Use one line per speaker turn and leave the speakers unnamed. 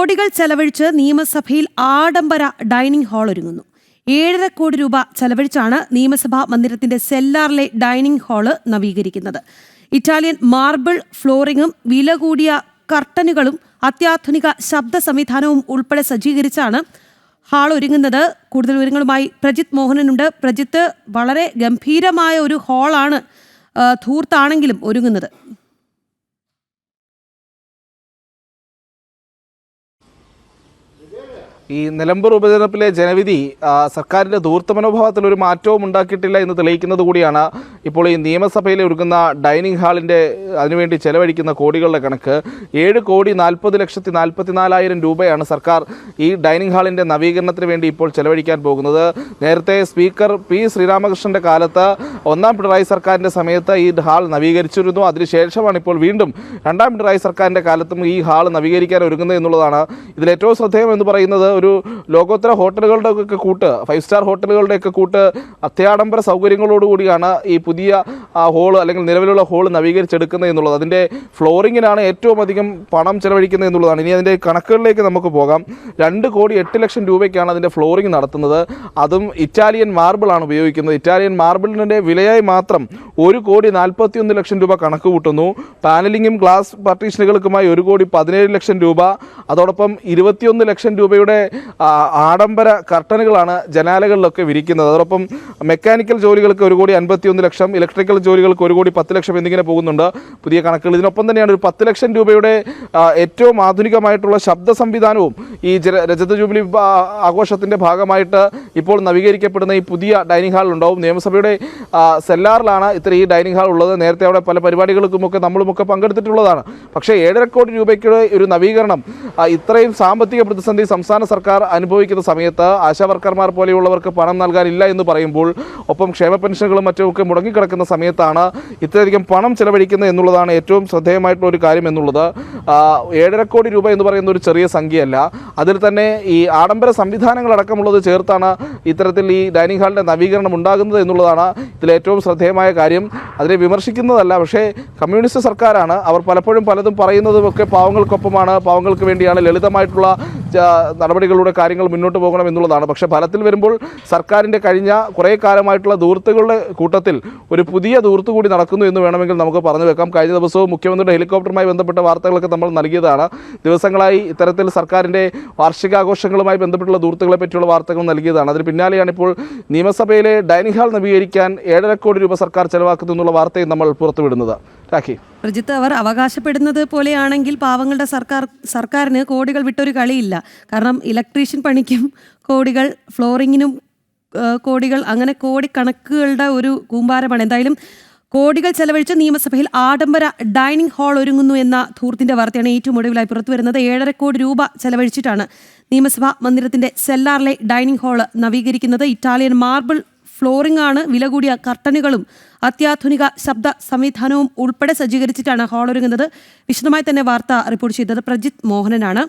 കോടികൾ ചെലവഴിച്ച് നിയമസഭയിൽ ആഡംബര ഡൈനിങ് ഹാൾ ഒരുങ്ങുന്നു. 7.5 കോടി രൂപ ചെലവഴിച്ചാണ് നിയമസഭാ മന്ദിരത്തിന്റെ സെല്ലാറിലെ ഡൈനിങ് ഹാള് നവീകരിക്കുന്നത്. ഇറ്റാലിയൻ മാർബിൾ ഫ്ലോറിംഗും വില കൂടിയ കർട്ടനുകളും അത്യാധുനിക ശബ്ദ സംവിധാനവും ഉൾപ്പെടെ സജ്ജീകരിച്ചാണ് ഹാൾ ഒരുങ്ങുന്നത്. കൂടുതൽ വിവരങ്ങളുമായി പ്രജിത്ത് മോഹനനുണ്ട്. പ്രജിത്ത്, വളരെ ഗംഭീരമായ ഒരു ഹാളാണ് ധൂർത്താണെങ്കിലും ഒരുങ്ങുന്നത്.
ഈ നിലമ്പൂർ ഉപതെരഞ്ഞെടുപ്പിലെ ജനവിധി സർക്കാരിൻ്റെ ധൂർത്ത മനോഭാവത്തിൽ ഒരു മാറ്റവും ഉണ്ടാക്കിയിട്ടില്ല എന്ന് തെളിയിക്കുന്നത് കൂടിയാണ് ഇപ്പോൾ ഈ നിയമസഭയിൽ ഒരുക്കുന്ന ഡൈനിങ് ഹാളിൻ്റെ അതിനുവേണ്ടി ചെലവഴിക്കുന്ന കോടികളുടെ കണക്ക്. 7,40,44,000 രൂപയാണ് സർക്കാർ ഈ ഡൈനിങ് ഹാളിൻ്റെ നവീകരണത്തിന് വേണ്ടി ഇപ്പോൾ ചെലവഴിക്കാൻ പോകുന്നത്. നേരത്തെ സ്പീക്കർ പി ശ്രീരാമകൃഷ്ണൻ്റെ കാലത്ത് ഒന്നാം പിണറായി സർക്കാരിൻ്റെ സമയത്ത് ഈ ഹാൾ നവീകരിച്ചിരുന്നു. അതിനുശേഷമാണ് ഇപ്പോൾ വീണ്ടും രണ്ടാം പിണറായി സർക്കാരിൻ്റെ കാലത്തും ഈ ഹാൾ നവീകരിക്കാൻ ഒരുങ്ങുന്നത് എന്നുള്ളതാണ്. ഇതിലേറ്റവും ശ്രദ്ധേയം എന്ന് പറയുന്നത് ഒരു ലോകോത്തര ഹോട്ടലുകളുടെ ഒക്കെ കൂട്ട്, 5 സ്റ്റാർ ഹോട്ടലുകളുടെയൊക്കെ കൂട്ട് അത്യാഡംബര സൗകര്യങ്ങളോടുകൂടിയാണ് ഈ പുതിയ ഹോള് അല്ലെങ്കിൽ നിലവിലുള്ള ഹോള് നവീകരിച്ചെടുക്കുന്നത് എന്നുള്ളത്. അതിൻ്റെ ഫ്ലോറിങ്ങിനാണ് ഏറ്റവും അധികം പണം ചെലവഴിക്കുന്നത് എന്നുള്ളതാണ്. ഇനി അതിൻ്റെ കണക്കുകളിലേക്ക് നമുക്ക് പോകാം. 2,08,00,000 രൂപയ്ക്കാണ് അതിൻ്റെ ഫ്ലോറിങ് നടത്തുന്നത്. അതും ഇറ്റാലിയൻ മാർബിളാണ് ഉപയോഗിക്കുന്നത്. ഇറ്റാലിയൻ മാർബിളിൻ്റെ വിലയായി മാത്രം 1,41,00,000 രൂപ കണക്ക് കൂട്ടുന്നു. പാനലിങ്ങും ഗ്ലാസ് പാർട്ടീഷനുകൾക്കുമായി 1,17,00,000 രൂപ. അതോടൊപ്പം 21 ലക്ഷം രൂപയുടെ ആഡംബര കർട്ടനുകളാണ് ജനാലകളിലൊക്കെ വിരിക്കുന്നത്. അതോടൊപ്പം മെക്കാനിക്കൽ ജോലികൾക്ക് 1,51,00,000, ഇലക്ട്രിക്കൽ ജോലികൾക്ക് 1,10,00,000 എന്നിങ്ങനെ പോകുന്നുണ്ട് പുതിയ കണക്കുകൾ. ഇതിനൊപ്പം തന്നെയാണ് ഒരു 10 ലക്ഷം രൂപയുടെ ഏറ്റവും ആധുനികമായിട്ടുള്ള ശബ്ദ സംവിധാനവും ഈ രജത ജൂബിലി ആഘോഷത്തിൻ്റെ ഭാഗമായിട്ട് ഇപ്പോൾ നവീകരിക്കപ്പെടുന്ന ഈ പുതിയ ഡൈനിങ് ഹാൾ ഉണ്ടാവും. നിയമസഭയുടെ സെല്ലാറിലാണ് ഈ ഡൈനിങ് ഹാൾ ഉള്ളത്. നേരത്തെ അവിടെ പല പരിപാടികൾക്കുമൊക്കെ നമ്മളുമൊക്കെ പങ്കെടുത്തിട്ടുള്ളതാണ്. പക്ഷേ 7.5 കോടി രൂപയ്ക്ക് ഒരു നവീകരണം, ഇത്രയും സാമ്പത്തിക പ്രതിസന്ധി സംസ്ഥാന സർക്കാർ അനുഭവിക്കുന്ന സമയത്ത് ആശാവർക്കർമാർ പോലെയുള്ളവർക്ക് പണം നൽകാനില്ല എന്ന് പറയുമ്പോൾ, ഒപ്പം ക്ഷേമ പെൻഷനുകളും മറ്റുമൊക്കെ മുടങ്ങിക്കിടക്കുന്ന സമയത്താണ് ഇത്രയധികം പണം ചെലവഴിക്കുന്നത് എന്നുള്ളതാണ് ഏറ്റവും ശ്രദ്ധേയമായിട്ടുള്ള ഒരു കാര്യം എന്നുള്ളത്. 7.5 കോടി രൂപ എന്ന് പറയുന്ന ഒരു ചെറിയ സംഖ്യയല്ല. അതിൽ തന്നെ ഈ ആഡംബര സംവിധാനങ്ങളടക്കമുള്ളത് ചേർത്താണ് ഇത്തരത്തിൽ ഈ ഡൈനിങ് ഹാളിൻ്റെ നവീകരണം ഉണ്ടാകുന്നത് എന്നുള്ളതാണ് ഇതിലേറ്റവും ശ്രദ്ധേയമായ കാര്യം. അതിനെ വിമർശിക്കുന്നതല്ല, പക്ഷേ കമ്മ്യൂണിസ്റ്റ് സർക്കാരാണ്. അവർ പലപ്പോഴും പലതും പറയുന്നതുമൊക്കെ പാവങ്ങൾക്കൊപ്പമാണ്, പാവങ്ങൾക്ക് വേണ്ടിയാണ്, ലളിതമായിട്ടുള്ള നടപടികളിലൂടെ കാര്യങ്ങൾ മുന്നോട്ട് പോകണം എന്നുള്ളതാണ്. പക്ഷേ ഫലത്തിൽ വരുമ്പോൾ സർക്കാരിൻ്റെ കഴിഞ്ഞ കുറേ കാലമായിട്ടുള്ള ധൂർത്തുകളുടെ കൂട്ടത്തിൽ ഒരു പുതിയ ധൂർത്ത് കൂടി നടക്കുന്നു എന്ന് വേണമെങ്കിൽ നമുക്ക് പറഞ്ഞു വെക്കാം. കഴിഞ്ഞ ദിവസവും മുഖ്യമന്ത്രിയുടെ ഹെലികോപ്റ്ററുമായി ബന്ധപ്പെട്ട വാർത്തകളൊക്കെ നമ്മൾ നൽകിയതാണ്. ദിവസങ്ങളായി ഇത്തരത്തിൽ സർക്കാരിൻ്റെ വാർഷികാഘോഷങ്ങളുമായി ബന്ധപ്പെട്ടുള്ള ധൂർത്തുകളെ പറ്റിയുള്ള വാർത്തകൾ നൽകിയതാണ്. അതിന് പിന്നാലെയാണ് ഇപ്പോൾ നിയമസഭയിലെ ഡൈനിങ് ഹാൾ നവീകരിക്കാൻ 7.5 കോടി രൂപ സർക്കാർ ചെലവാക്കുന്നു എന്നുള്ള വാർത്തയും നമ്മൾ പുറത്തുവിടുന്നത്.
പ്രജിത്ത്, അവർ അവകാശപ്പെടുന്നത് പോലെയാണെങ്കിൽ പാവങ്ങളുടെ സർക്കാരിന് കോടികൾ വിട്ടൊരു കളിയില്ല. കാരണം ഇലക്ട്രീഷ്യൻ പണിക്കും കോടികൾ, ഫ്ലോറിങ്ങിനും കോടികൾ, അങ്ങനെ കോടിക്കണക്കുകളുടെ ഒരു കൂമ്പാരമാണ്. എന്തായാലും കോടികൾ ചെലവഴിച്ച് നിയമസഭയിൽ ആഡംബര ഡൈനിങ് ഹാൾ ഒരുങ്ങുന്നു എന്ന ധൂർത്തിന്റെ വാർത്തയാണ് ഏറ്റവും ഒടുവിലായി പുറത്തു വരുന്നത്. 7.5 കോടി രൂപ ചെലവഴിച്ചിട്ടാണ് നിയമസഭാ മന്ദിരത്തിന്റെ സെല്ലാറിലെ ഡൈനിങ് ഹാൾ നവീകരിക്കുന്നത്. ഇറ്റാലിയൻ മാർബിൾ ഫ്ലോറിംഗ് ആണ്, വില കൂടിയ കർട്ടനുകളും അത്യാധുനിക ശബ്ദ സംവിധാനവും ഉൾപ്പെടെ സജ്ജീകരിച്ചിട്ടാണ് ഹാൾ ഒരുങ്ങുന്നത്. വിശദമായി തന്നെ വാർത്ത റിപ്പോർട്ട് ചെയ്തത് പ്രജിത്ത് മോഹനനാണ്.